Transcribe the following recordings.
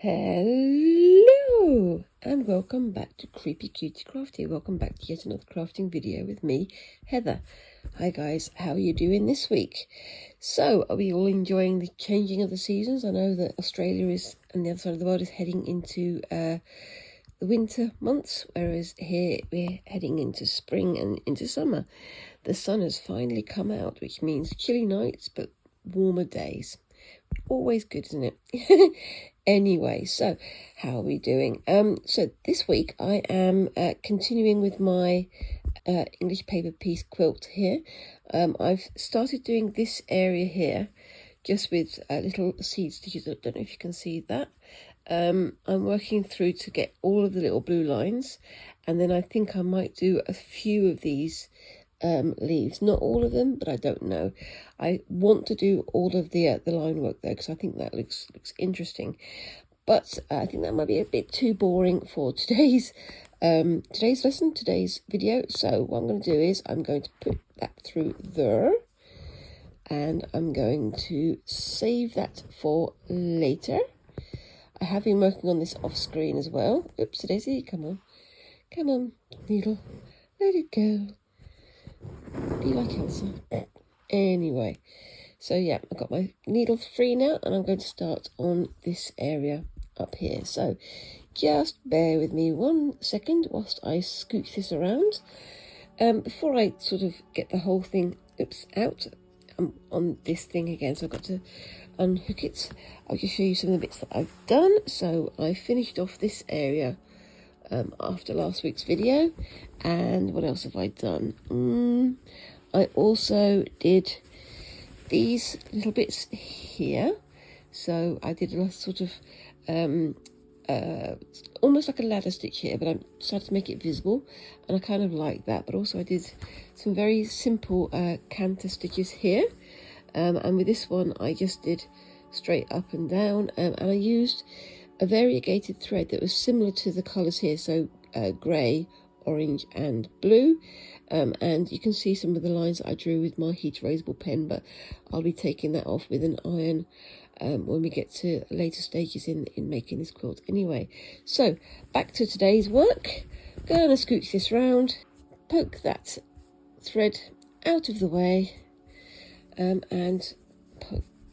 Hello and welcome back to Creepy Cutie Crafty. Welcome back to yet another crafting video with me, Heather. Hi guys, how are you doing this week? So, are we all enjoying the changing of the seasons? I know that Australia is, and the other side of the world is heading into the winter months, whereas here we're heading into spring and into summer. The sun has finally come out, which means chilly nights but warmer days. Always good, isn't it? Anyway, so how are we doing? So this week I am continuing with my English paper piece quilt here. I've started doing this area here just with little seed stitches. I don't know if you can see that. I'm working through to get all of the little blue lines, and then I think I might do a few of these leaves, not all of them, but I don't know. I want to do all of the line work though, because I think that looks interesting, but I think that might be a bit too boring for today's video. So what I'm going to do is I'm going to put that through there, and I'm going to save that for later. I have been working on this off screen as well. Oops, Daisy, come on needle, let it go. Be like Elsa. Anyway, so yeah, I've got my needle free now, and I'm going to start on this area up here. So just bear with me 1 second whilst I scooch this around. Before I sort of get the whole thing out, on this thing again, so I've got to unhook it. I'll just show you some of the bits that I've done. So I finished off this area after last week's video, and what else have I done? I also did these little bits here, so I did a sort of almost like a ladder stitch here, but I decided to make it visible, and I kind of like that. But also I did some very simple canter stitches here, and with this one I just did straight up and down, and I used a variegated thread that was similar to the colours here, so grey, orange and blue, and you can see some of the lines that I drew with my heat erasable pen, but I'll be taking that off with an iron when we get to later stages in making this quilt. Anyway, so back to today's work. Gonna scooch this round, poke that thread out of the way, and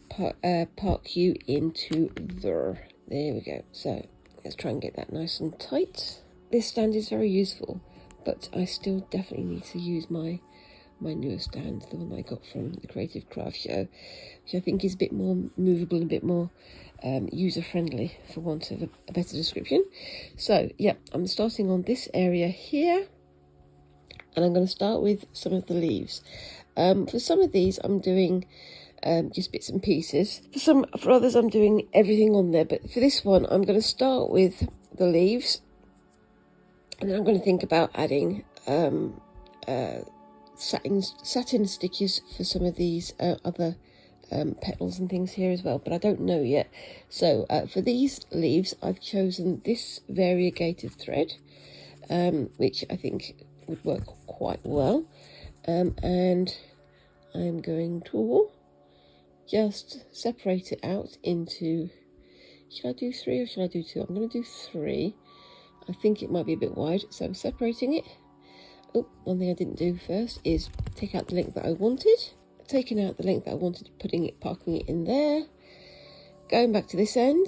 park you into there. There we go. So let's try and get that nice and tight. This stand is very useful, but I still definitely need to use my newer stand, the one I got from the Creative Craft Show, which I think is a bit more movable and a bit more user-friendly, for want of a better description. So yeah, I'm starting on this area here, and I'm going to start with some of the leaves. For some of these I'm doing just bits and pieces. For others I'm doing everything on there, but for this one I'm going to start with the leaves, and then I'm going to think about adding satin stitches for some of these other petals and things here as well, but I don't know yet. So for these leaves I've chosen this variegated thread, which I think would work quite well, and I'm going to just separate it out into, should I do 3 or should I do 2? I'm going to do 3. I think it might be a bit wide, so I'm separating it. Oh, one thing I didn't do first is take out the length that I wanted. Taking out the length that I wanted, parking it in there. Going back to this end,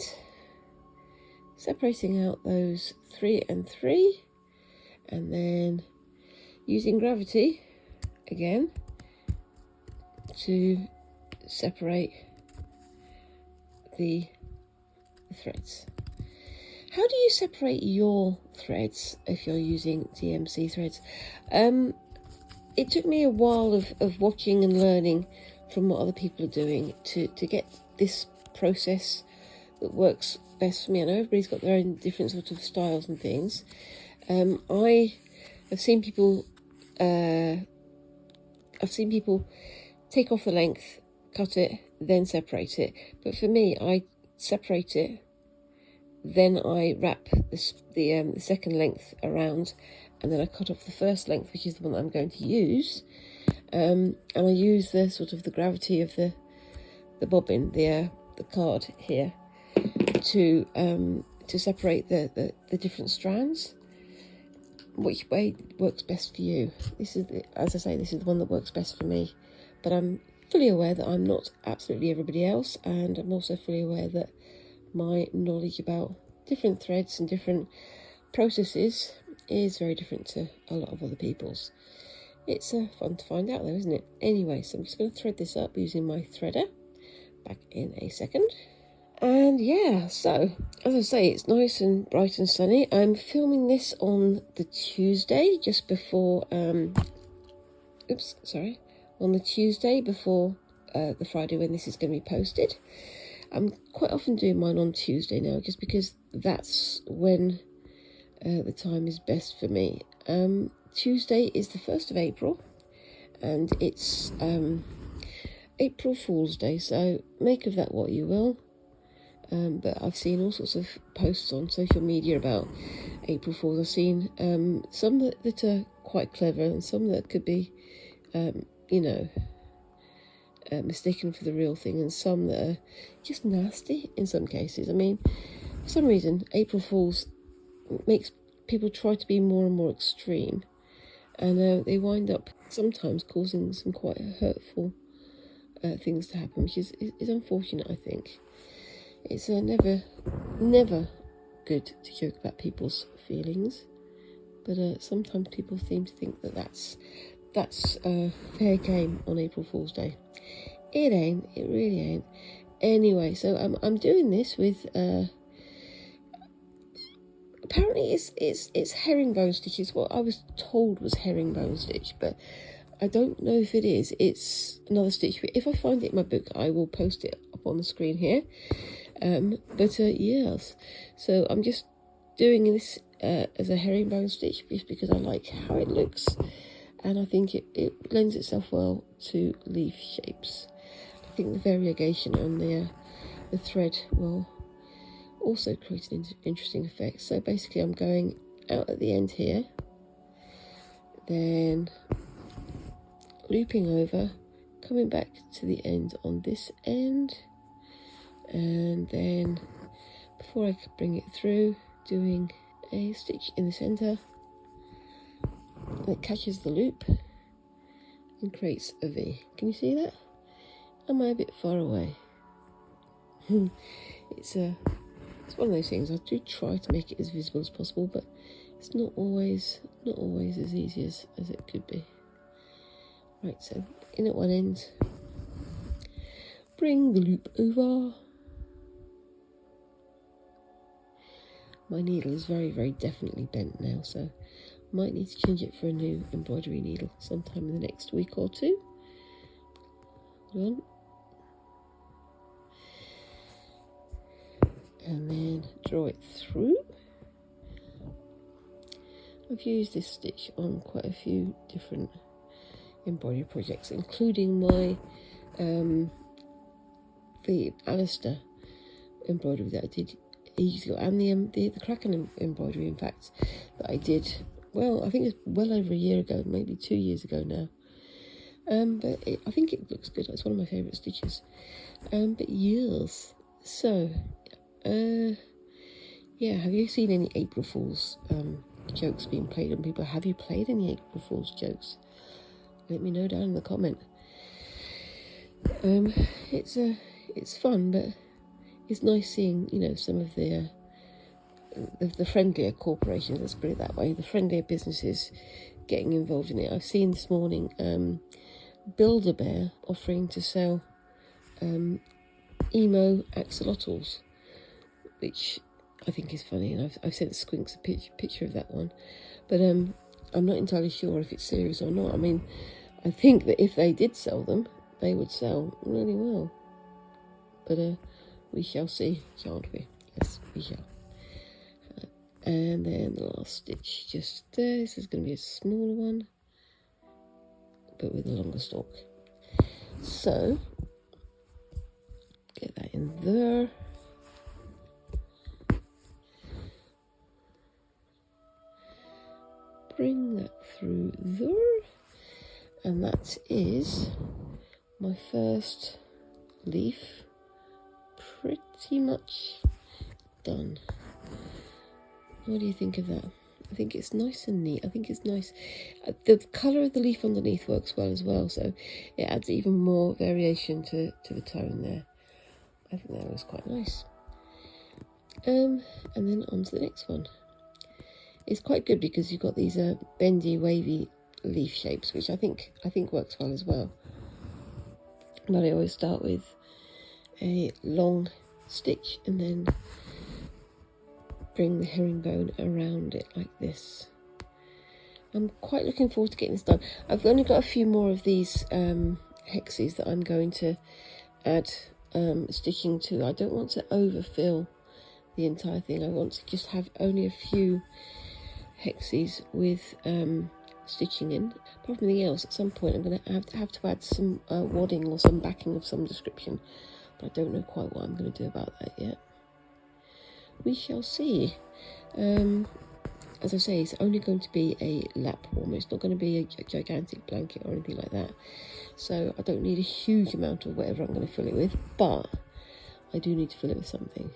separating out those 3 and 3, and then using gravity again to separate the threads. How do you separate your threads if you're using DMC threads? It took me a while of watching and learning from what other people are doing to get this process that works best for me. I know everybody's got their own different sort of styles and things. I have seen people take off the length, cut it, then separate it. But for me, I separate it, then I wrap the second length around, and then I cut off the first length, which is the one that I'm going to use, and I use the sort of the gravity of the bobbin, the card here, to separate the different strands. Which way works best for you? This is, as I say, this is the one that works best for me. But I'm fully aware that I'm not absolutely everybody else, and I'm also fully aware that my knowledge about different threads and different processes is very different to a lot of other people's. It's fun to find out though, isn't it? Anyway, so I'm just going to thread this up using my threader. Back in a second. And yeah, so as I say, it's nice and bright and sunny. I'm filming this on the Tuesday just before on the Tuesday before the Friday when this is going to be posted. I'm quite often doing mine on Tuesday now, just because that's when the time is best for me. Tuesday is the 1st of April, and it's April Fool's Day, so make of that what you will. But I've seen all sorts of posts on social media about April Fools. I've seen some that are quite clever, and some that could be, mistaken for the real thing, and some that are just nasty in some cases. I mean, for some reason, April Fools makes people try to be more and more extreme, and they wind up sometimes causing some quite hurtful things to happen, which is unfortunate, I think. It's never good to joke about people's feelings, but sometimes people seem to think that that's fair game on April Fool's Day. It ain't. It really ain't. Anyway, so I'm doing this with apparently it's herringbone stitches. What I was told was herringbone stitch, but I don't know if it is. It's another stitch. If I find it in my book, I will post it up on the screen here. Yes, so I'm just doing this as a herringbone stitch just because I like how it looks, and I think it lends itself well to leaf shapes. I think the variegation on the thread will also create an interesting effect. So basically I'm going out at the end here, then looping over, coming back to the end on this end, and then before I bring it through, doing a stitch in the center that catches the loop and creates a V. Can you see that? Am I a bit far away? It's one of those things. I do try to make it as visible as possible, but it's not always as easy as it could be. Right, so in at one end, bring the loop over. My needle is very, very definitely bent now, so I might need to change it for a new embroidery needle sometime in the next week or two. One. And then draw it through. I've used this stitch on quite a few different embroidery projects, including my the Alistair embroidery that I did ages ago, and the Kraken embroidery, in fact, that I did, well, I think it's well over a year ago, maybe 2 years ago now. But I think it looks good. It's one of my favourite stitches. But yes, so yeah, have you seen any April Fool's jokes being played on people? Have you played any April Fool's jokes? Let me know down in the comment. It's fun, but it's nice seeing, some of the friendlier corporations, let's put it that way, the friendlier businesses getting involved in it. I've seen this morning Build-A-Bear offering to sell emo axolotls, which I think is funny, and I've sent Squinks a picture of that one, but I'm not entirely sure if it's serious or not. I mean, I think that if they did sell them, they would sell really well, but we shall see, shan't we? Yes, we shall. And then the last stitch just there. This is going to be a smaller one, but with a longer stalk. So get that in there. Bring that through there, and that is my first leaf pretty much done. What do you think of that? I think it's nice and neat. I think it's nice. The colour of the leaf underneath works well as well, so it adds even more variation to the tone there. I think that was quite nice. And then on to the next one. It's quite good because you've got these bendy, wavy leaf shapes, which I think works well as well. But I always start with a long stitch and then bring the herringbone around it like this. I'm quite looking forward to getting this done. I've only got a few more of these hexes that I'm going to add stitching to. I don't want to overfill the entire thing. I want to just have only a few hexes with stitching in. Apart from anything else, at some point I'm going to have to add some wadding or some backing of some description, but I don't know quite what I'm going to do about that yet. We shall see. As I say, it's only going to be a lap warmer. It's not going to be a gigantic blanket or anything like that. So I don't need a huge amount of whatever I'm going to fill it with, but I do need to fill it with something.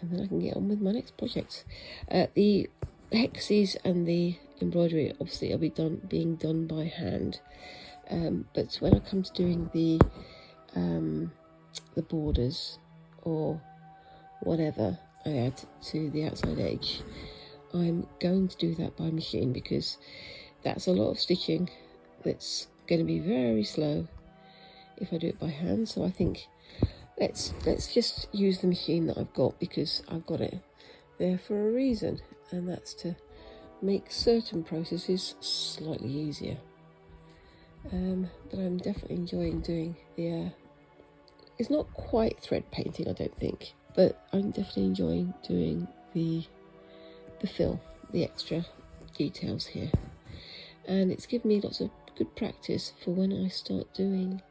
And then I can get on with my next project. The hexes and the embroidery obviously will be being done by hand. But when I come to doing the borders or whatever I add to the outside edge, I'm going to do that by machine because that's a lot of stitching that's going to be very slow if I do it by hand. So I think let's just use the machine that I've got, because I've got it there for a reason, and that's to make certain processes slightly easier. But I'm definitely enjoying doing the it's not quite thread painting, I don't think, but I'm definitely enjoying doing the fill, the extra details here, and it's given me lots of good practice for when I start doing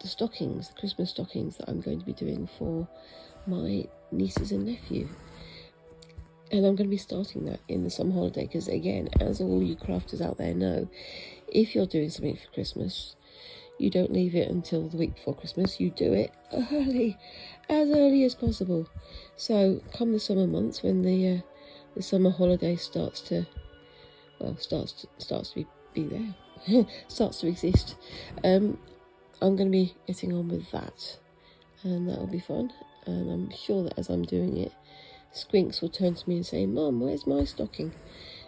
the stockings, the Christmas stockings that I'm going to be doing for my nieces and nephew. And I'm going to be starting that in the summer holiday, because again, as all you crafters out there know, if you're doing something for Christmas, you don't leave it until the week before Christmas. You do it early, as early as possible. So come the summer months, when the summer holiday starts to be there, starts to exist, I'm going to be getting on with that, and that'll be fun. And I'm sure that as I'm doing it, Squinks will turn to me and say, "Mum, where's my stocking?"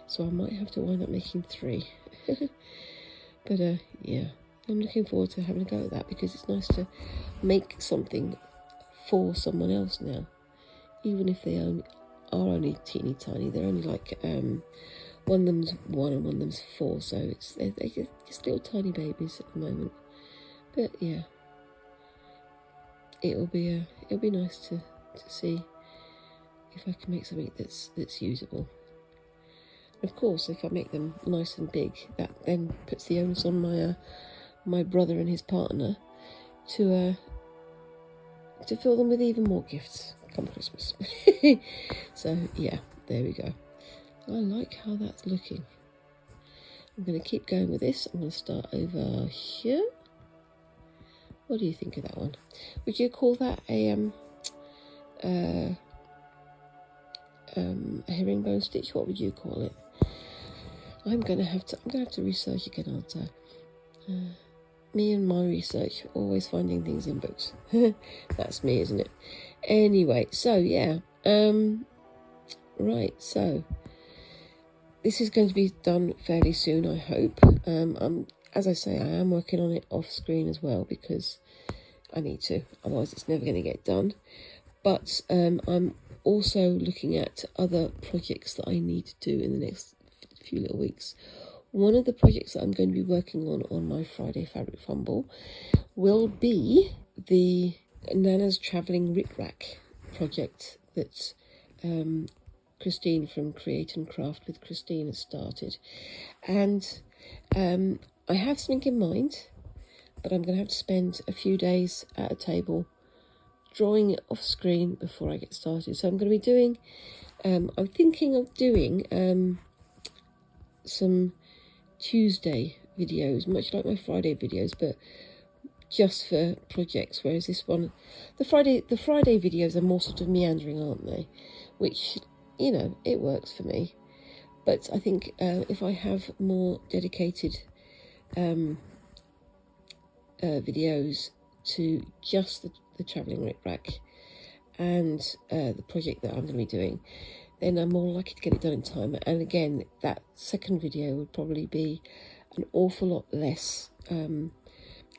So I might have to wind up making 3. But yeah, I'm looking forward to having a go at that, because it's nice to make something for someone else now, even if they are only teeny tiny. They're only like one of them's 1 and one of them's 4, so they're just little tiny babies at the moment. But yeah, it'll be nice to see if I can make something that's usable. Of course, if I make them nice and big, that then puts the onus on my brother and his partner to fill them with even more gifts come Christmas. So yeah, there we go. I like how that's looking. I'm going to keep going with this. I'm going to start over here. What do you think of that one? Would you call that a herringbone stitch? What would you call it? I'm gonna have to research again, aren't I? Me and my research, always finding things in books. That's me, isn't it? Anyway, so yeah, right. So this is going to be done fairly soon, I hope. As I say, I am working on it off screen as well, because I need to, otherwise it's never going to get done. But I'm also looking at other projects that I need to do in the next few little weeks. One of the projects that I'm going to be working on my Friday Fabric Fumble will be the Nana's Travelling Rick Rack project that Christine from Create and Craft with Christine has started. And I have something in mind, but I'm going to have to spend a few days at a table drawing it off screen before I get started. So I'm going to be doing, I'm thinking of doing some Tuesday videos, much like my Friday videos, but just for projects, whereas this one, the Friday videos are more sort of meandering, aren't they? Which, you know, it works for me. But I think if I have more dedicated videos to just the travelling rip-rack and the project that I'm going to be doing, then I'm more likely to get it done in time. And again, that second video would probably be an awful lot less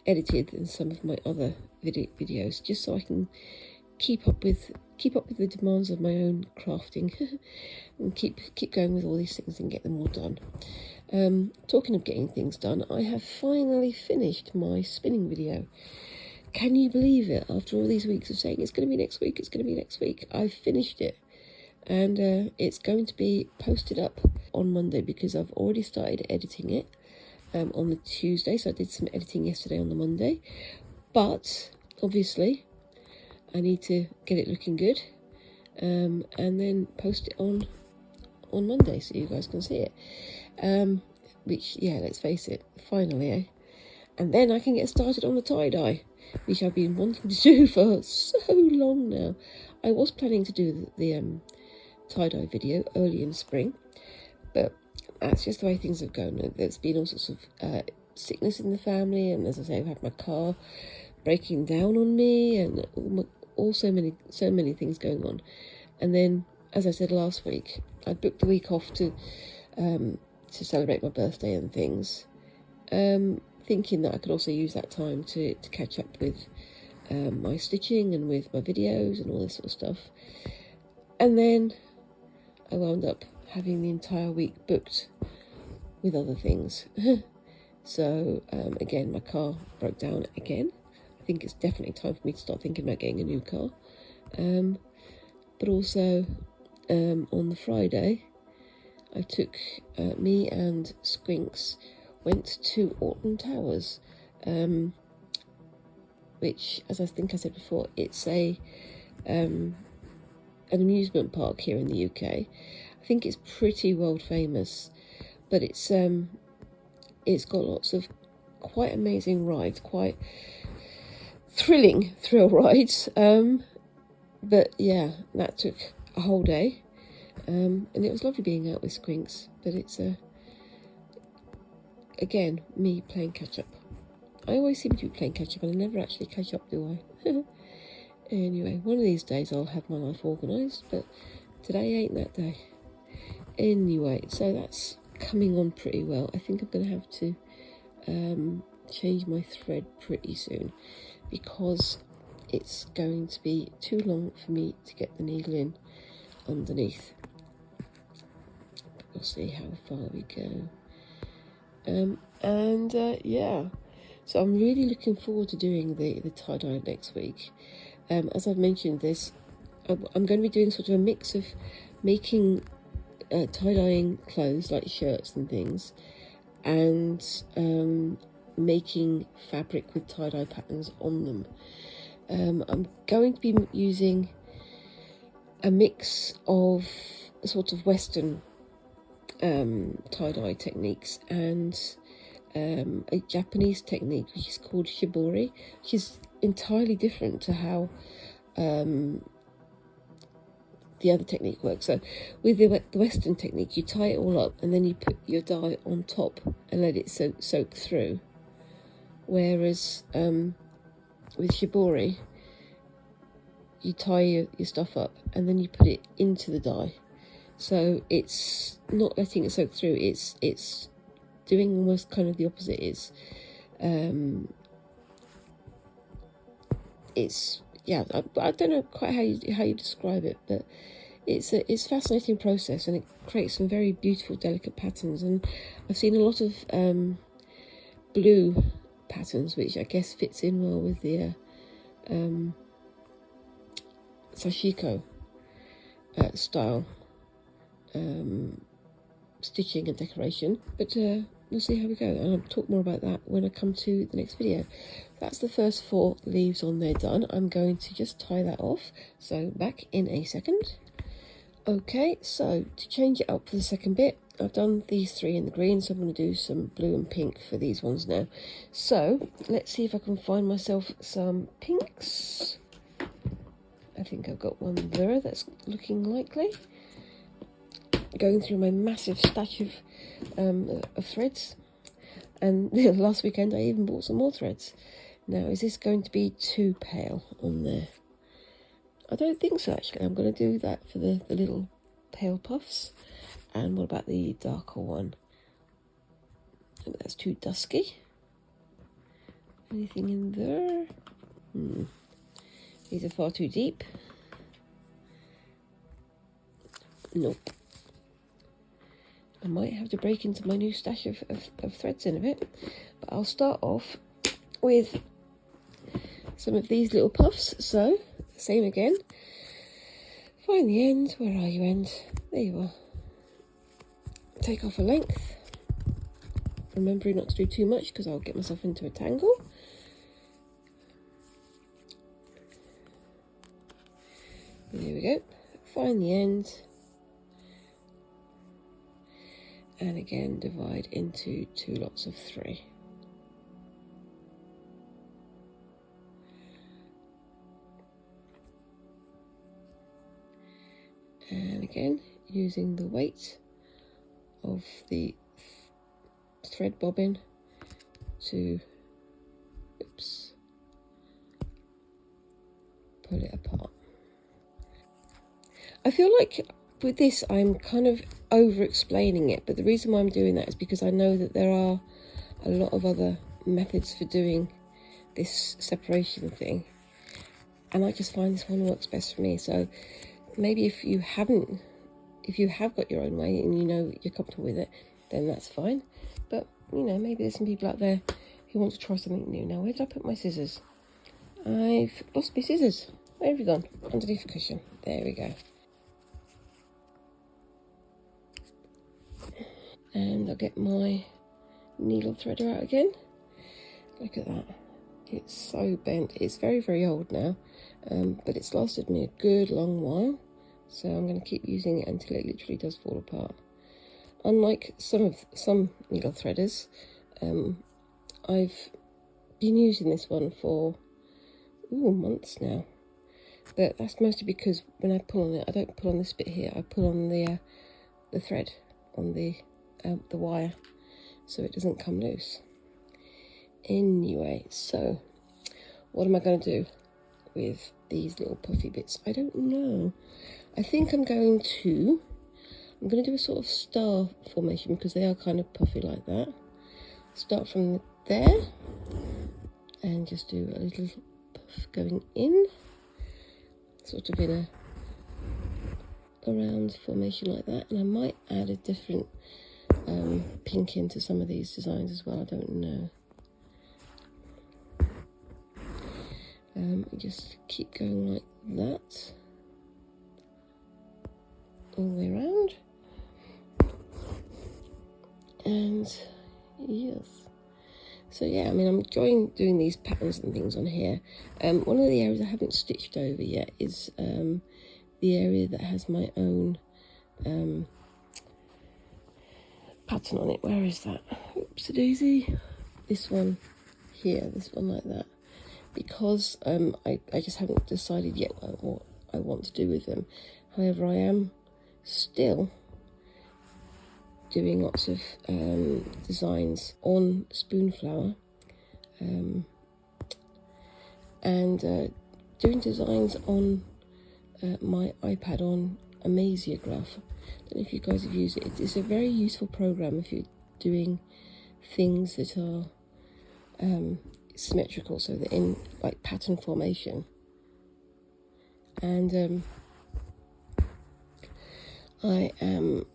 edited than some of my other videos, just so I can keep up with the demands of my own crafting and keep going with all these things and get them all done. Talking of getting things done, I have finally finished my spinning video. Can you believe it? After all these weeks of saying it's going to be next week, it's going to be next week, I've finished it. And it's going to be posted up on Monday because I've already started editing it on the Tuesday. So I did some editing yesterday on the Monday. But obviously I need to get it looking good and then post it on Monday so you guys can see it. Which, yeah, let's face it, finally, eh? And then I can get started on the tie-dye, which I've been wanting to do for so long now. I was planning to do the tie-dye video early in spring, but that's just the way things have gone. There's been all sorts of sickness in the family, and as I say, I've had my car breaking down on me, and so many things going on. And then, as I said last week, I booked the week off to celebrate my birthday and things, thinking that I could also use that time to catch up with my stitching and with my videos and all this sort of stuff. And then I wound up having the entire week booked with other things. So again, my car broke down again. I think it's definitely time for me to start thinking about getting a new car. But also on the Friday, I took me and Squinks went to Alton Towers, which, as I think I said before, it's an amusement park here in the UK. I think it's pretty world famous, but it's got lots of quite amazing rides, quite thrill rides. But yeah, that took a whole day. And it was lovely being out with Squinks, but it's again me playing catch up. I always seem to be playing catch up and I never actually catch up, do I? Anyway, one of these days I'll have my life organised, but today ain't that day. Anyway, so that's coming on pretty well. I think I'm going to have to change my thread pretty soon because it's going to be too long for me to get the needle in underneath. We'll see how far we go. Yeah, so I'm really looking forward to doing the tie-dye next week. As I've mentioned, I'm going to be doing sort of a mix of making tie-dyeing clothes like shirts and things, and making fabric with tie-dye patterns on them. I'm going to be using a mix of sort of Western tie-dye techniques and a Japanese technique which is called shibori, which is entirely different to how the other technique works. So with the Western technique, you tie it all up and then you put your dye on top and let it soak through, whereas with shibori you tie your stuff up and then you put it into the dye. So it's not letting it soak through, it's doing almost kind of the opposite. It's yeah, I don't know quite how you describe it, but it's a fascinating process, and it creates some very beautiful, delicate patterns. And I've seen a lot of blue patterns, which I guess fits in well with the sashiko style stitching and decoration. But we'll see how we go, and I'll talk more about that when I come to the next video. That's the first 4 leaves on there done. I'm going to just tie that off, so back in a second. Okay, so to change it up for the second bit, I've done these 3 in the green, so I'm going to do some blue and pink for these ones now. So let's see if I can find myself some pinks. I think I've got one there that's looking likely. Going through my massive stash of threads, and last weekend I even bought some more threads. Now, is this going to be too pale on there? I don't think so, actually. I'm going to do that for the little pale puffs. And what about the darker one? Oh, that's too dusky. Anything in there? These are far too deep. Nope. I might have to break into my new stash of threads in a bit. But I'll start off with some of these little puffs. So, same again. Find the end. Where are you, end? There you are. Take off a length. Remembering not to do too much because I'll get myself into a tangle. There we go. Find the end. And again, divide into 2 lots of 3. And again, using the weight of the thread bobbin to, pull it apart. I feel like with this I'm kind of over explaining it, but the reason why I'm doing that is because I know that there are a lot of other methods for doing this separation thing, and I just find this one works best for me. So maybe if you have got your own way and you know you're comfortable with it, then that's fine. But maybe there's some people out there who want to try something new. Now, where did I put my scissors? I've lost my scissors. Where have you gone? Underneath the cushion. There we go. And I'll get my needle threader out again. Look at that. It's so bent. It's very, very old now, but it's lasted me a good long while. So I'm going to keep using it until it literally does fall apart. Unlike some needle threaders, I've been using this one for months now. But that's mostly because when I pull on it, I don't pull on this bit here. I pull on the thread on the wire, so it doesn't come loose. Anyway, so what am I going to do with these little puffy bits? I don't know. I think I'm going to do a sort of star formation because they are kind of puffy like that. Start from there and just do a little puff going in, sort of in a round formation like that. And I might add a different pink into some of these designs as well. I don't know. Just keep going like that all the way around. And yes, so yeah, I mean, I'm enjoying doing these patterns and things on here. One of the areas I haven't stitched over yet is the area that has my own pattern on it. Where is that? Oops, a daisy. This one here, this one like that, because I just haven't decided yet what I want to do with them. However, I am still doing lots of designs on spoon flower, and doing designs on my iPad on Amaziograph. I don't know if you guys have used it. It's a very useful program if you're doing things that are symmetrical, so they're in like pattern formation. And I am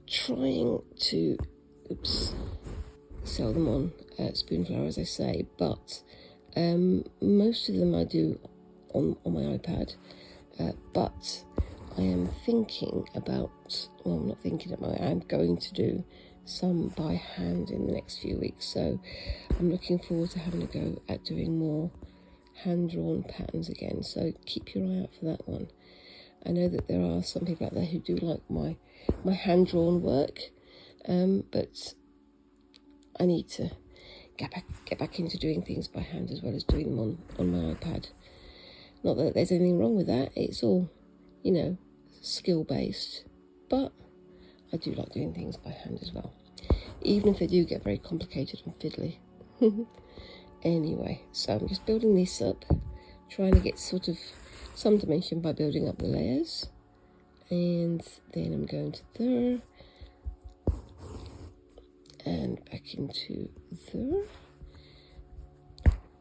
trying to sell them on Spoonflower, as I say, but most of them I do on my iPad, but I am thinking about, well, I'm not thinking about, I'm going to do some by hand in the next few weeks, so I'm looking forward to having a go at doing more hand-drawn patterns again, so keep your eye out for that one. I know that there are some people out there who do like my hand-drawn work, but I need to get back into doing things by hand as well as doing them on my iPad. Not that there's anything wrong with that, it's all, you know, skill based, but I do like doing things by hand as well, even if they do get very complicated and fiddly. Anyway, so I'm just building this up, trying to get sort of some dimension by building up the layers, and then I'm going to there and back into there.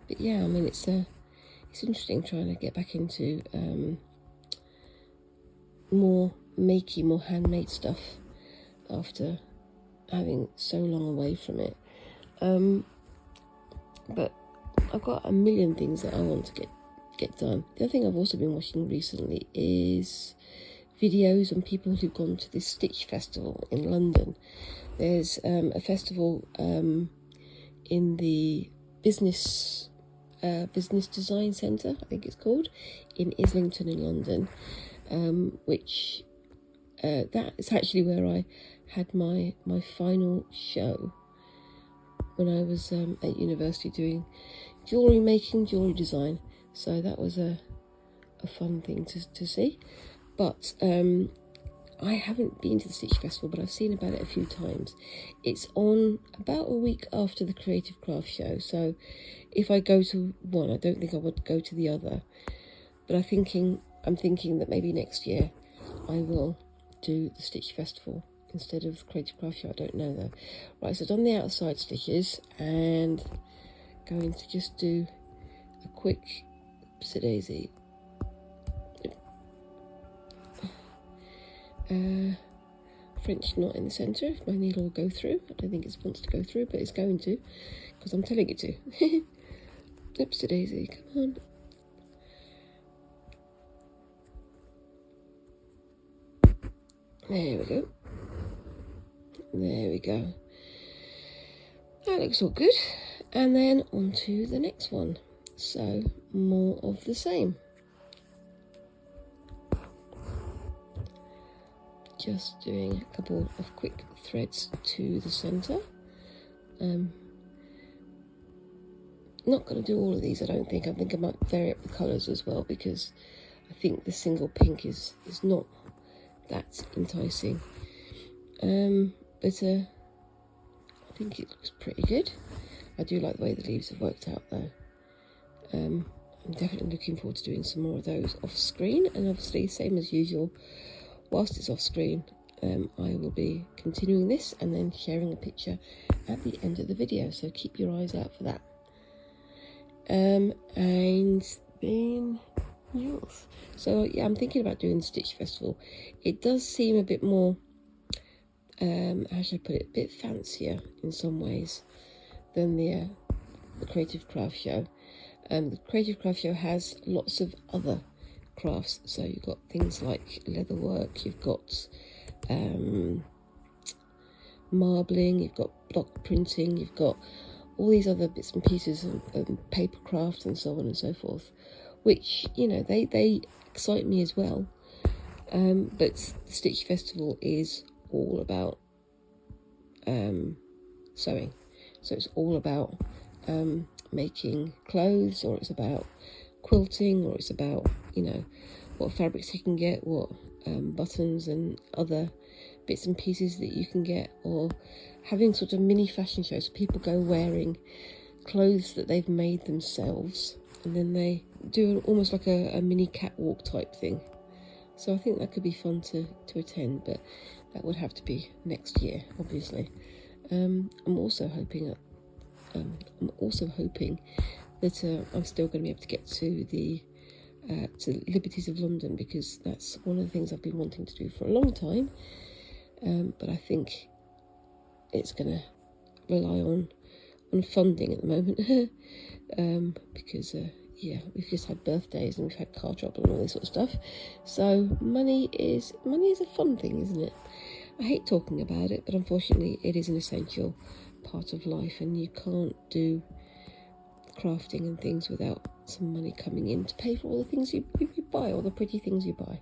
But yeah, I mean, it's interesting trying to get back into more handmade stuff after having so long away from it. But I've got a million things that I want to get done. The other thing I've also been watching recently is videos on people who've gone to this Stitch Festival in London. There's a festival in the Business Design Centre, I think it's called, in Islington in London, which that is actually where I had my final show when I was at university doing jewellery design. So that was a fun thing to see. But I haven't been to the Stitch Festival, but I've seen about it a few times. It's on about a week after the Creative Craft Show, so if I go to one, I don't think I would go to the other. But I'm thinking that maybe next year I will do the Stitch Festival instead of the Creative Craft Show. I don't know though. Right, so I've done the outside stitches and going to just do a quick daisy. French knot in the centre. If my needle will go through, I don't think it wants to go through, but it's going to, because I'm telling it to. Oopsie daisy, come on. There we go. There we go. That looks all good. And then on to the next one. So more of the same. Just doing a couple of quick threads to the centre. Not going to do all of these, I don't think. I think I might vary up the colours as well, because I think the single pink is not that enticing. But I think it looks pretty good. I do like the way the leaves have worked out though. I'm definitely looking forward to doing some more of those off screen, and obviously same as usual, whilst it's off screen, I will be continuing this and then sharing a picture at the end of the video, so keep your eyes out for that. And then yes, so yeah, I'm thinking about doing the Stitch Festival. It does seem a bit more how should I put it, a bit fancier in some ways than the Creative Craft Show. The Creative Craft Show has lots of other crafts, so you've got things like leather work, you've got marbling, you've got block printing, you've got all these other bits and pieces of paper craft and so on and so forth, which, you know, they excite me as well. But the Stitch Festival is all about sewing, so it's all about making clothes, or it's about quilting, or it's about, you know, what fabrics you can get, what buttons and other bits and pieces that you can get, or having sort of mini fashion shows. People go wearing clothes that they've made themselves, and then they do almost like a mini catwalk type thing. So I think that could be fun to attend, but that would have to be next year, obviously. I'm also hoping that I'm still going to be able to get to the Liberties of London, because that's one of the things I've been wanting to do for a long time. But I think it's going to rely on funding at the moment, because yeah, we've just had birthdays and we've had car trouble and all this sort of stuff. So money is a fun thing, isn't it? I hate talking about it, but unfortunately it is an essential part of life, and you can't do crafting and things without some money coming in to pay for all the things you buy, all the pretty things you buy.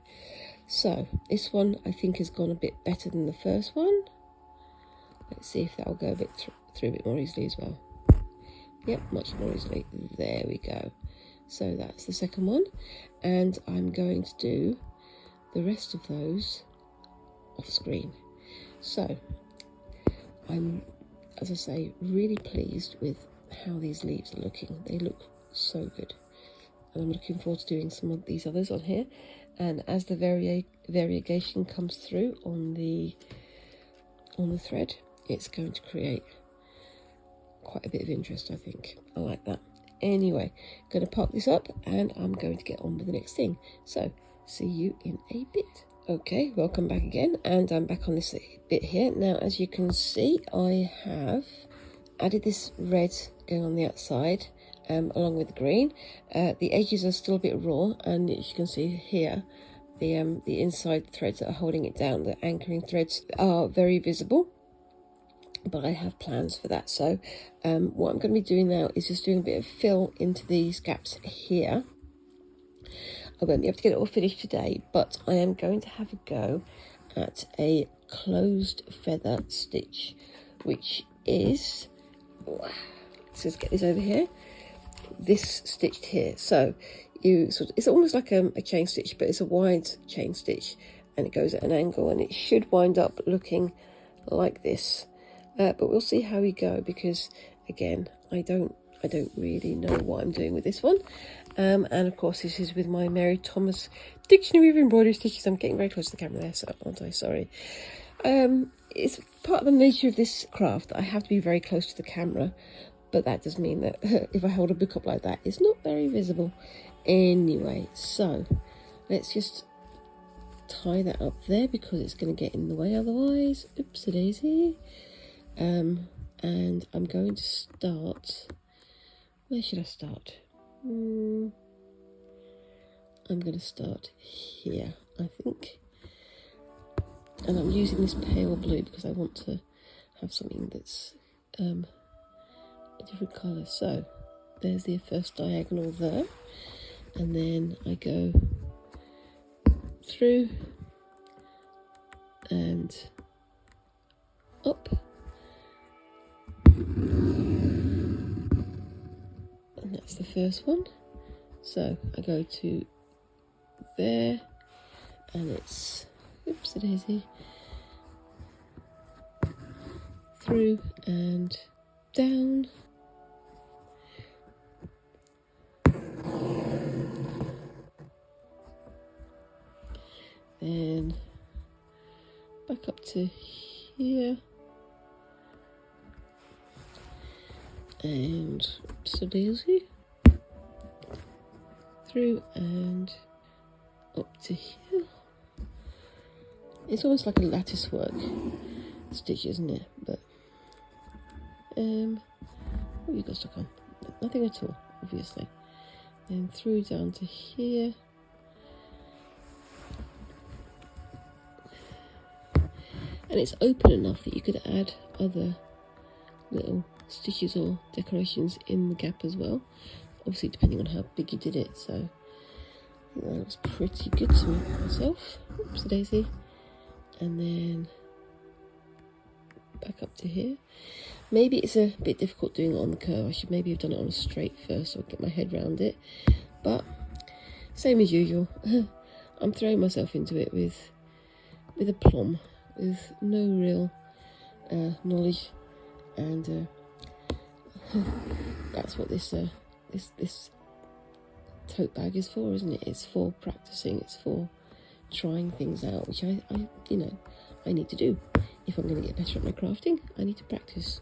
So this one I think has gone a bit better than the first one. Let's see if that'll go a bit through a bit more easily as well. Yep, much more easily. There we go. So that's the second one, and I'm going to do the rest of those off screen. So I'm, as I say, really pleased with how these leaves are looking. They look so good, and I'm looking forward to doing some of these others on here. And as the variegation comes through on the thread, it's going to create quite a bit of interest, I think. I like that. Anyway, going to park this up, and I'm going to get on with the next thing. So see you in a bit. Okay, welcome back again, and I'm back on this bit here. Now, as you can see, I have added this red going on the outside, along with the green. The edges are still a bit raw, and as you can see here, the inside threads that are holding it down, the anchoring threads, are very visible. But I have plans for that. So what I'm going to be doing now is just doing a bit of fill into these gaps here. I won't be able to get it all finished today, but I am going to have a go at a closed feather stitch, which is, let's just get this over here, this stitched here. So it's almost like a chain stitch, but it's a wide chain stitch, and it goes at an angle, and it should wind up looking like this. But we'll see how we go, because again, I don't really know what I'm doing with this one. And of course, this is with my Mary Thomas Dictionary of Embroidery Stitches. I'm getting very close to the camera there, so aren't I? Sorry. It's part of the nature of this craft that I have to be very close to the camera, but that does mean that if I hold a book up like that, it's not very visible. Anyway, so let's just tie that up there, because it's going to get in the way otherwise. Oopsie-daisy. And I'm going to start, where should I start? I'm going to start here, I think. And I'm using this pale blue because I want to have something that's a different colour. So there's the first diagonal there, and then I go through and up, and that's the first one. So I go to there, and it's, oopsie-daisy, through and down, then back up to here, and oopsie-daisy, through and up to here. It's almost like a lattice work stitch, isn't it? But what have you got stuck on? Nothing at all, obviously. Then through down to here, and it's open enough that you could add other little stitches or decorations in the gap as well, obviously depending on how big you did it. So I think that looks pretty good to myself. Oops, daisy. And then back up to here. Maybe it's a bit difficult doing it on the curve. I should maybe have done it on a straight first, so I'll get my head around it. But same as usual, I'm throwing myself into it with a plum, with no real knowledge, and that's what this tote bag is for, isn't it? It's for practicing. It's for trying things out, which I need to do. If I'm going to get better at my crafting, I need to practice.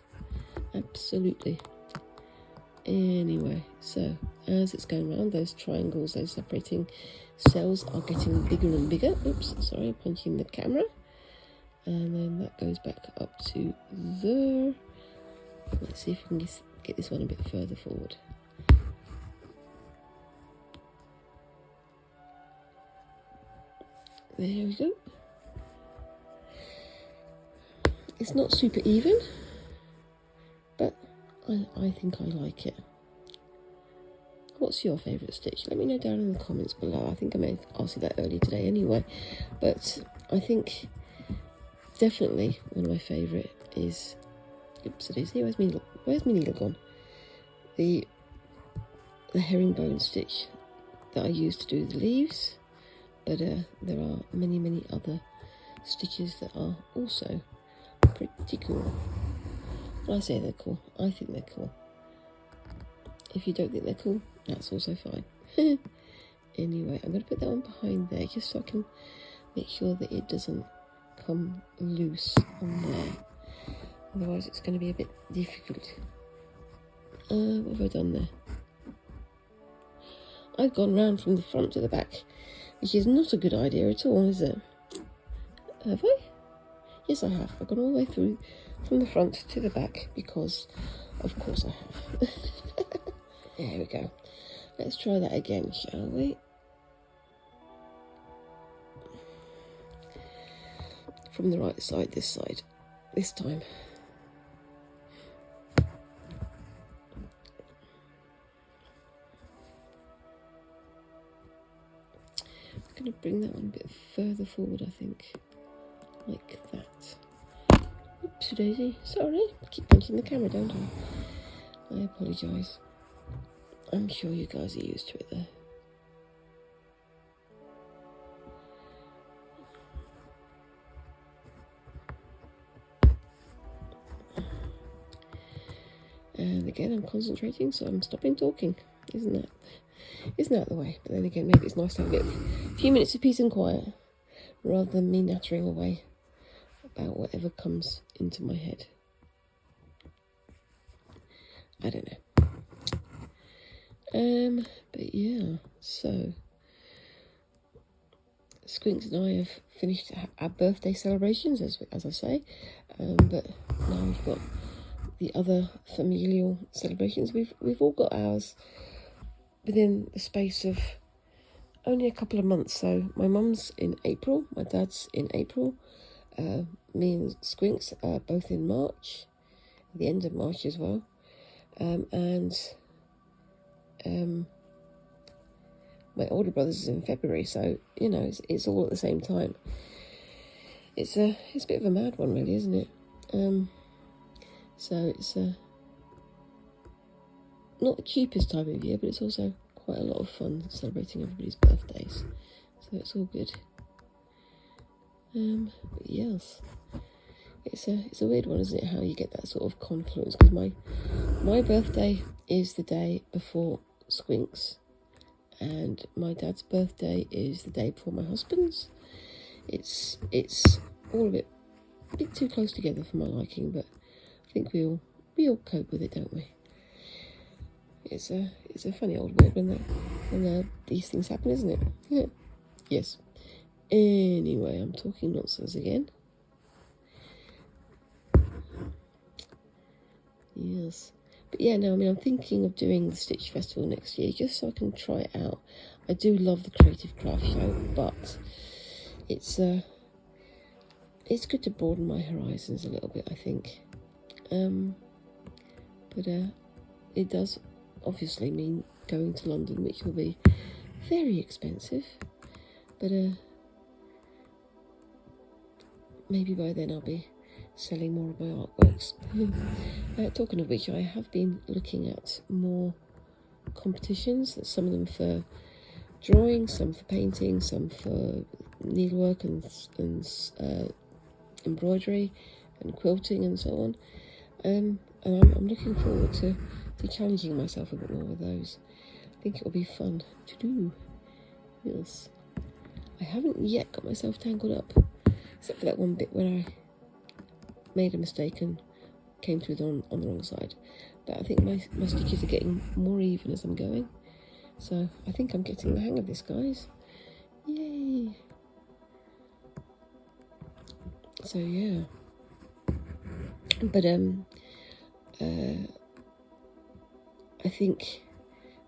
Absolutely. Anyway, so as it's going around, those triangles, those separating cells are getting bigger and bigger. Oops, sorry, I'm punching the camera. And then that goes back up to there. Let's see if we can get this one a bit further forward. There we go. It's not super even, but I think I like it. What's your favourite stitch? Let me know down in the comments below. I think I may have asked you that earlier today anyway, but I think definitely one of my favourite is Oops, it is here. Where's my needle gone? The herringbone stitch that I used to do the leaves, but there are many other stitches that are also pretty cool. I say they're cool. I think they're cool. If you don't think they're cool, that's also fine. Anyway, I'm going to put that one behind there just so I can make sure that it doesn't come loose on there. Otherwise it's going to be a bit difficult. What have I done there? I've gone round from the front to the back, which is not a good idea at all, is it? Have I? Yes, I have. I've gone all the way through from the front to the back because, of course, I have. There we go. Let's try that again, shall we? From the right side, this time. I'm going to bring that one a bit further forward, I think, like that. Oopsie daisy, sorry, I keep punching the camera, don't I? I apologise. I'm sure you guys are used to it though. And again, I'm concentrating, so I'm stopping talking. Isn't that the way? But then again, maybe it's nice to have a few minutes of peace and quiet, rather than me nattering away about whatever comes into my head. I don't know. But yeah, so Squinks and I have finished our birthday celebrations, as I say, but now we've got the other familial celebrations. We've all got ours within the space of only a couple of months. So my mum's in April, my dad's in April, me and Squinks are both in March, the end of March as well, and my older brother's is in February. So you know, it's all at the same time. It's a bit of a mad one, really, isn't it? So it's not the cheapest time of year, but it's also quite a lot of fun celebrating everybody's birthdays. So it's all good. But yes, it's a weird one, isn't it? How you get that sort of confluence? Because my birthday is the day before Squinks, and my dad's birthday is the day before my husband's. It's all a bit too close together for my liking, but I think we all cope with it, don't we? It's a funny old world when these things happen, isn't it? Yeah. Yes. Anyway, I'm talking nonsense again. Yes. But yeah, no, I mean, I'm thinking of doing the Stitch Festival next year, just so I can try it out. I do love the Creative Craft Show, but it's good to broaden my horizons a little bit, I think. But it does obviously mean going to London, which will be very expensive. But maybe by then I'll be selling more of my artworks. Talking of which, I have been looking at more competitions, some of them for drawing, some for painting, some for needlework and embroidery and quilting and so on. And I'm looking forward to challenging myself a bit more with those. I think it will be fun to do. Yes. I haven't yet got myself tangled up, except for that one bit where I made a mistake and came through on the wrong side. But I think my stitches are getting more even as I'm going. So I think I'm getting the hang of this, guys. Yay! So yeah. But I think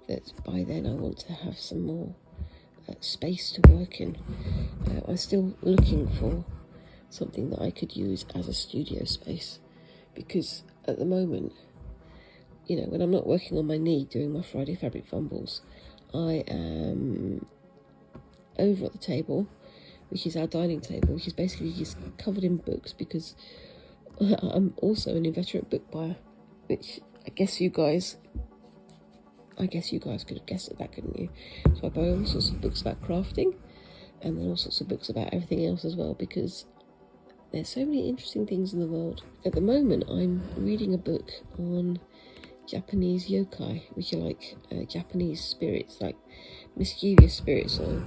that by then I want to have some more space to work in. I'm still looking for something that I could use as a studio space, because at the moment, you know, when I'm not working on my knee doing my Friday fabric fumbles, I am over at the table, which is our dining table, which is basically just covered in books, because I'm also an inveterate book buyer, which I guess you guys could have guessed at that, couldn't you? So I buy all sorts of books about crafting, and then all sorts of books about everything else as well, because there's so many interesting things in the world. At the moment, I'm reading a book on Japanese yokai, which are like Japanese spirits, like mischievous spirits or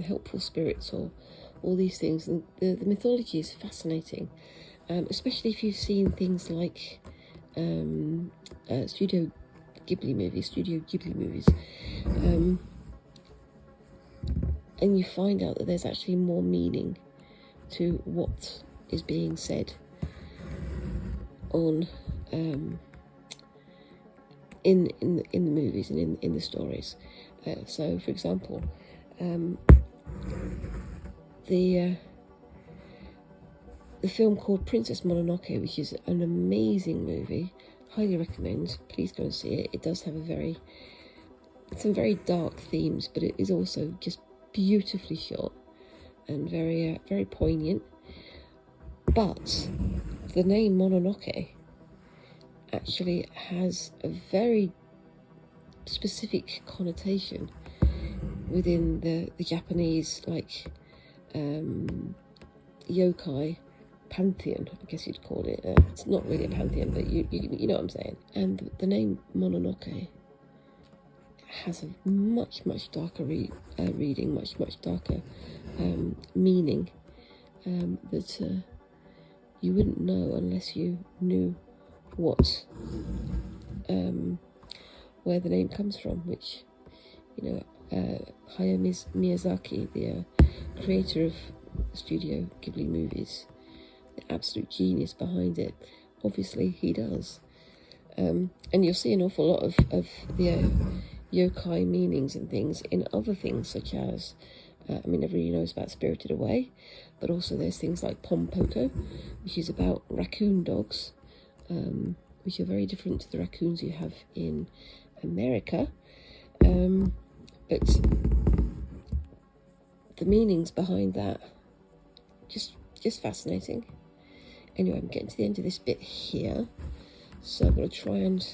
helpful spirits, or all these things. And the mythology is fascinating, especially if you've seen things like Studio Ghibli movies, and you find out that there's actually more meaning to what is being said on in the movies and in the stories. So, for example, the film called Princess Mononoke, which is an amazing movie, highly recommend. Please go and see it. It does have some very dark themes, but it is also just beautifully shot and very very poignant. But the name Mononoke actually has a very specific connotation within the Japanese, like, yokai pantheon, I guess you'd call it. It's not really a pantheon, but you know what I'm saying. And the name Mononoke has a much darker reading, much darker meaning, that you wouldn't know unless you knew what where the name comes from, which, Hayao Miyazaki, the creator of Studio Ghibli movies, the absolute genius behind it, obviously he does. And you'll see an awful lot of the yokai meanings and things in other things, such as, everybody knows about Spirited Away, but also there's things like Pompoko, which is about raccoon dogs, which are very different to the raccoons you have in America, but the meanings behind that, just fascinating. Anyway, I'm getting to the end of this bit here, so I'm going to try and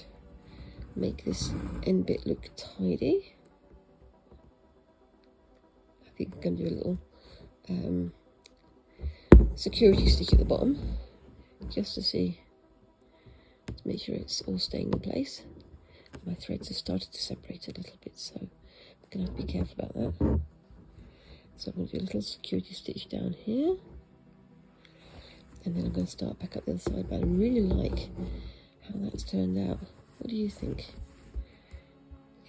make this end bit look tidy. I think I'm going to do a little security stitch at the bottom, just to make sure it's all staying in place. My threads have started to separate a little bit, so I'm going to have to be careful about that. So I'm going to do a little security stitch down here, and then I'm going to start back up the other side. But I really like how that's turned out. What do you think?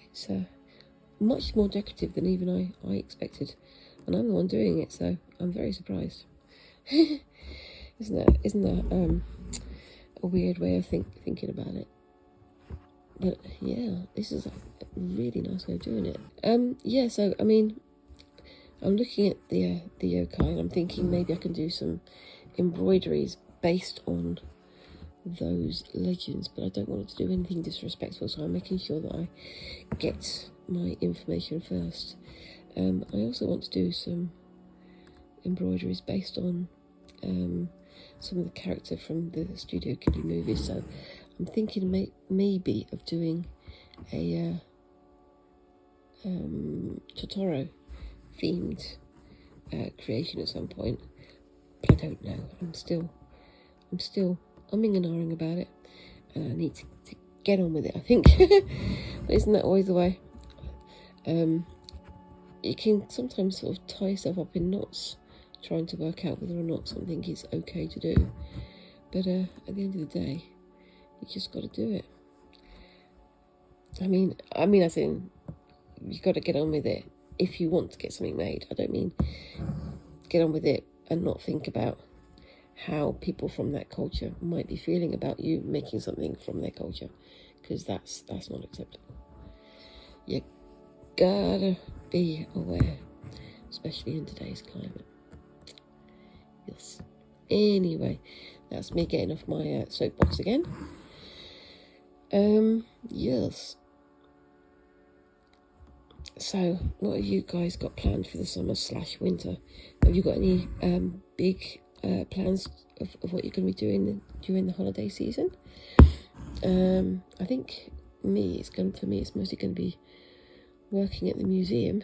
It's much more decorative than even I expected, and I'm the one doing it, so I'm very surprised. Isn't that a weird way of thinking about it? But yeah, this is a really nice way of doing it. Yeah, so I'm looking at the yokai, and I'm thinking maybe I can do some embroideries based on those legends, but I don't want to do anything disrespectful, so I'm making sure that I get my information first. I also want to do some embroideries based on some of the character from the Studio Ghibli movies, so I'm thinking maybe of doing a Totoro themed creation at some point, but I don't know. I'm still umming and ahhing about it, and I need to get on with it, I think. But isn't that always the way? You can sometimes sort of tie yourself up in knots trying to work out whether or not something is okay to do, but at the end of the day, you just got to do it. I mean, as in, you got to get on with it if you want to get something made. I don't mean get on with it and not think about how people from that culture might be feeling about you making something from their culture, because that's not acceptable. You gotta be aware, especially in today's climate. Yes. Anyway, that's me getting off my soapbox again. Yes. So, what have you guys got planned for the summer/winter? Have you got any big plans of what you're going to be doing during the holiday season. I think for me, it's mostly going to be working at the museum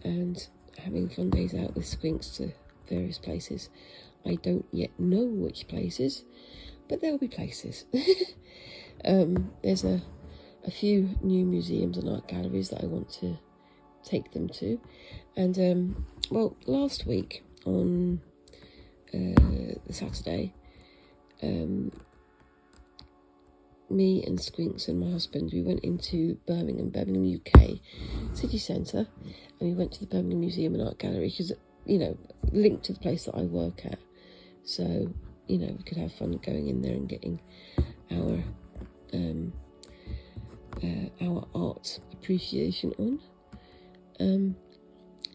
and having fun days out with Squinks to various places. I don't yet know which places, but there'll be places. There's a few new museums and art galleries that I want to take them to. And well, last week on the Saturday, me and Squinks and my husband, we went into Birmingham, UK city centre, and we went to the Birmingham Museum and Art Gallery because, you know, linked to the place that I work at. So, you know, we could have fun going in there and getting our art appreciation on.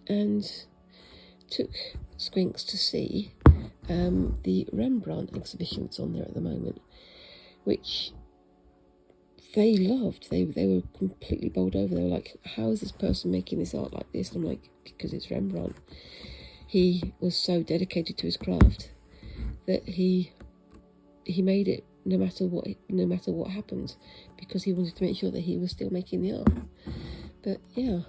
And took Squinks to see the Rembrandt exhibition that's on there at the moment, which they loved. They were completely bowled over. They were like, how is this person making this art like this? And I'm like, because it's Rembrandt. He was so dedicated to his craft that he made it no matter what happened, because he wanted to make sure that he was still making the art. But yeah,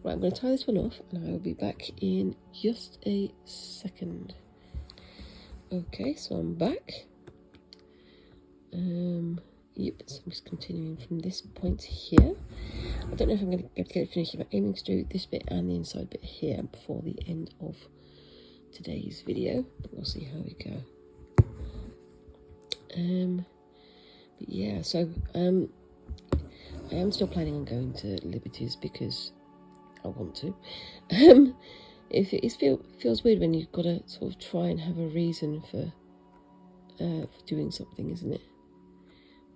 right, I'm going to tie this one off and I will be back in just a second. Okay, so I'm back. Yep, so I'm just continuing from this point here. I don't know if I'm going to be able to get it finished. I'm aiming to do this bit and the inside bit here before the end of today's video, but we'll see how we go. But yeah, so I am still planning on going to Liberty's because I want to. It feels weird when you've got to sort of try and have a reason for doing something, isn't it?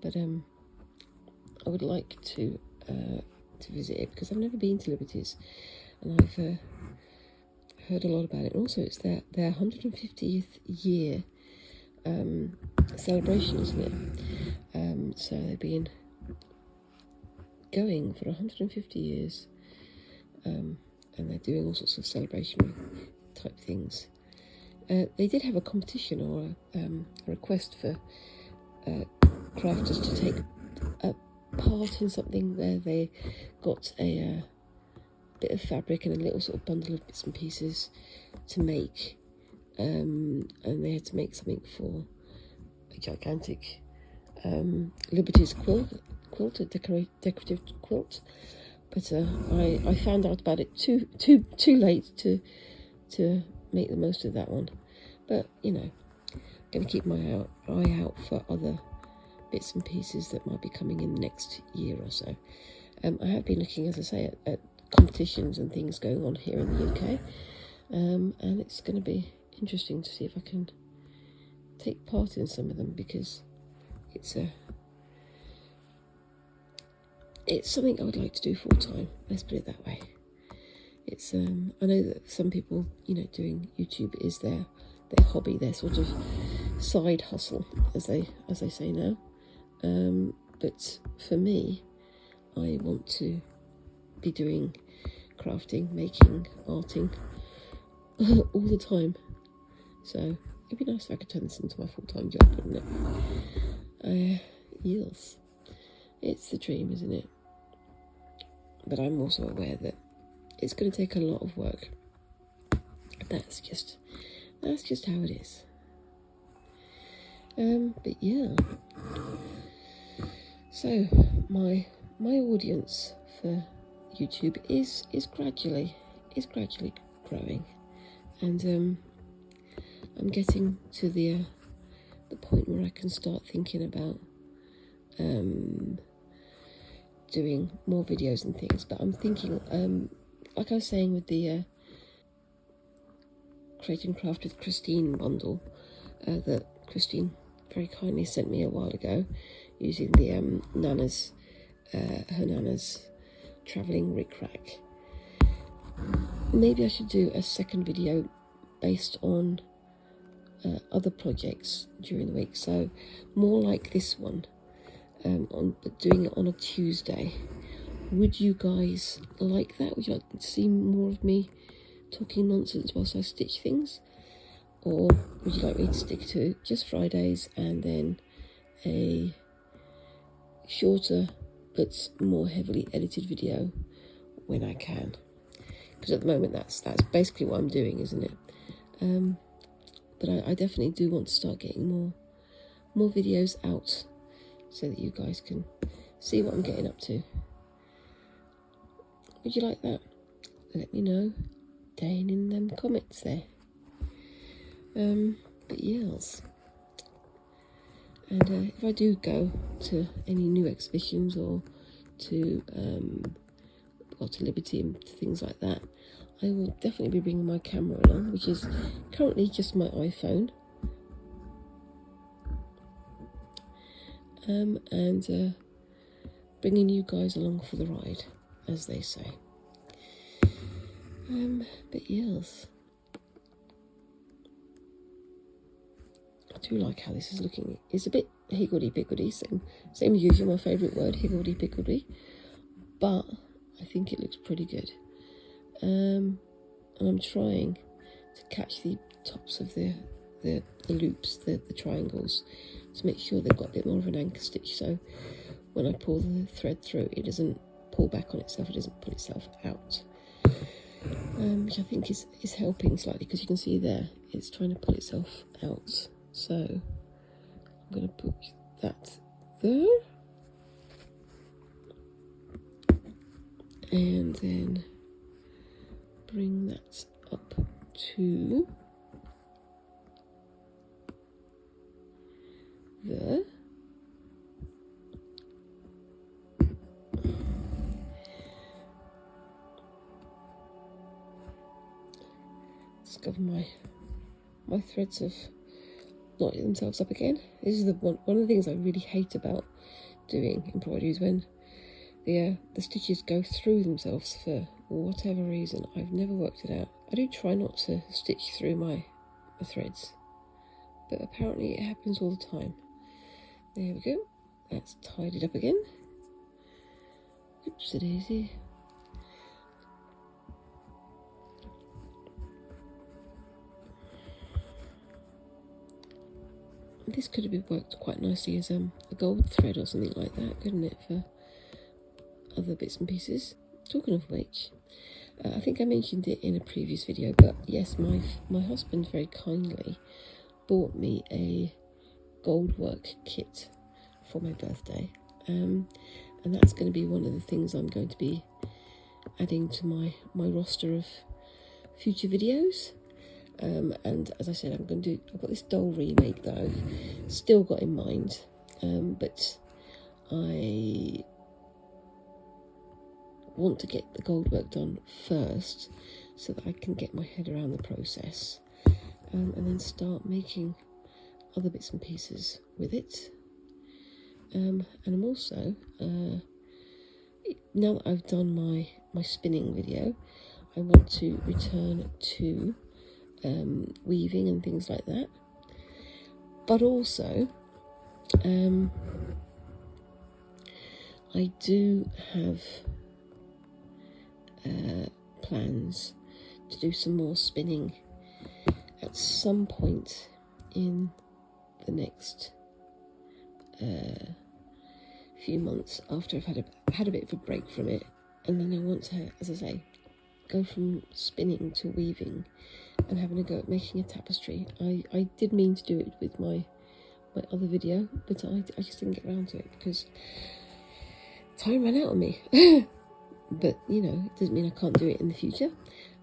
But I would like to visit it because I've never been to Liberty's, and I've heard a lot about it. And also, it's their 150th year celebration, isn't it? So they've been going for 150 years, and they're doing all sorts of celebration type things. They did have a competition or a request for crafters to take a part in something where they got a bit of fabric and a little sort of bundle of bits and pieces to make, and they had to make something for a gigantic Liberty's quilt, a decorative quilt. But I found out about it too late to make the most of that one. But you know, I'm going to keep my eye out for other bits and pieces that might be coming in the next year or so. I have been looking, as I say, at competitions and things going on here in the UK, and it's going to be interesting to see if I can take part in some of them, because it's something I would like to do full time. Let's put it that way. It's I know that some people, you know, doing YouTube is their hobby, their sort of side hustle, as they say now. But for me, I want to be doing crafting, making, arting all the time. So it'd be nice if I could turn this into my full-time job, wouldn't it? Yes, it's the dream, isn't it? But I'm also aware that it's going to take a lot of work. That's just how it is. But yeah. So my audience for YouTube is gradually growing, and I'm getting to the point where I can start thinking about doing more videos and things. But I'm thinking, like I was saying with the Create and Craft with Christine bundle that Christine very kindly sent me a while ago, using the her Nana's travelling rick-rack. Maybe I should do a second video based on other projects during the week, so more like this one, but doing it on a Tuesday. Would you guys like that? Would you like to see more of me talking nonsense whilst I stitch things? or would you like me to stick to just Fridays and then a shorter but more heavily edited video when I can? Because at the moment that's basically what I'm doing, isn't it? But I definitely do want to start getting more videos out so that you guys can see what I'm getting up to. Would you like that? Let me know down in them comments there. But yes, and if I do go to any new exhibitions or to Liberty and things like that, I will definitely be bringing my camera along, which is currently just my iPhone. And bringing you guys along for the ride, as they say. But yes, I do like how this is looking. It's a bit higgledy-piggledy, same as usual, my favourite word, higgledy-piggledy. But I think it looks pretty good. And I'm trying to catch the tops of the loops, the triangles, to make sure they've got a bit more of an anchor stitch, so when I pull the thread through, it doesn't pull back on itself, it doesn't pull itself out. Which I think is helping slightly, because you can see there, it's trying to pull itself out. So I'm going to put that there. And then bring that up to there. Discover my threads have knotted themselves up again. This is one of the things I really hate about doing embroidery, is when the stitches go through themselves for whatever reason. I've never worked it out. I do try not to stitch through my threads, but apparently it happens all the time. There we go. That's tied it up again. Oops, daisy. This could have been worked quite nicely as a gold thread or something like that, couldn't it, for other bits and pieces? Talking of which, I think I mentioned it in a previous video, but yes, my husband very kindly bought me a gold work kit for my birthday, and that's going to be one of the things I'm going to be adding to my roster of future videos. And as I said, I've got this doll remake that I've still got in mind, but I want to get the gold work done first so that I can get my head around the process, and then start making other bits and pieces with it. And I'm also, now that I've done my spinning video, I want to return to weaving and things like that, but also I do have plans to do some more spinning at some point in the next few months, after I've had a bit of a break from it, and then I want to, as I say, go from spinning to weaving and having a go at making a tapestry. I did mean to do it with my other video, but I just didn't get around to it because time ran out on me. But you know, it doesn't mean I can't do it in the future,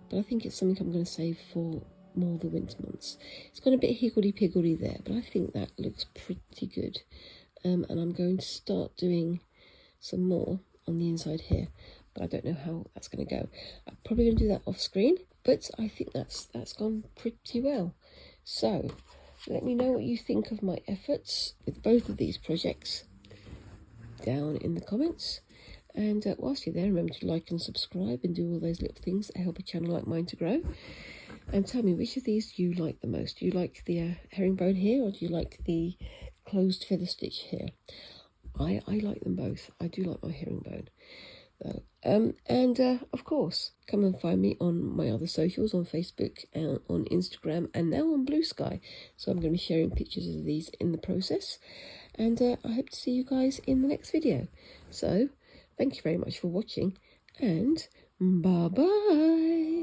but I think it's something I'm going to save for more the winter months. It's got a bit higgledy-piggledy there, but I think that looks pretty good. And I'm going to start doing some more on the inside here, but I don't know how that's going to go. I'm probably going to do that off screen, but I think that's gone pretty well. So let me know what you think of my efforts with both of these projects down in the comments. And whilst you're there, remember to like and subscribe and do all those little things that help a channel like mine to grow. And tell me, which of these do you like the most? Do you like the herringbone here, or do you like the closed feather stitch here? I like them both. I do like my herringbone, though. Of course, come and find me on my other socials, on Facebook, on Instagram, and now on Blue Sky. So I'm going to be sharing pictures of these in the process. And I hope to see you guys in the next video. So thank you very much for watching, and bye-bye.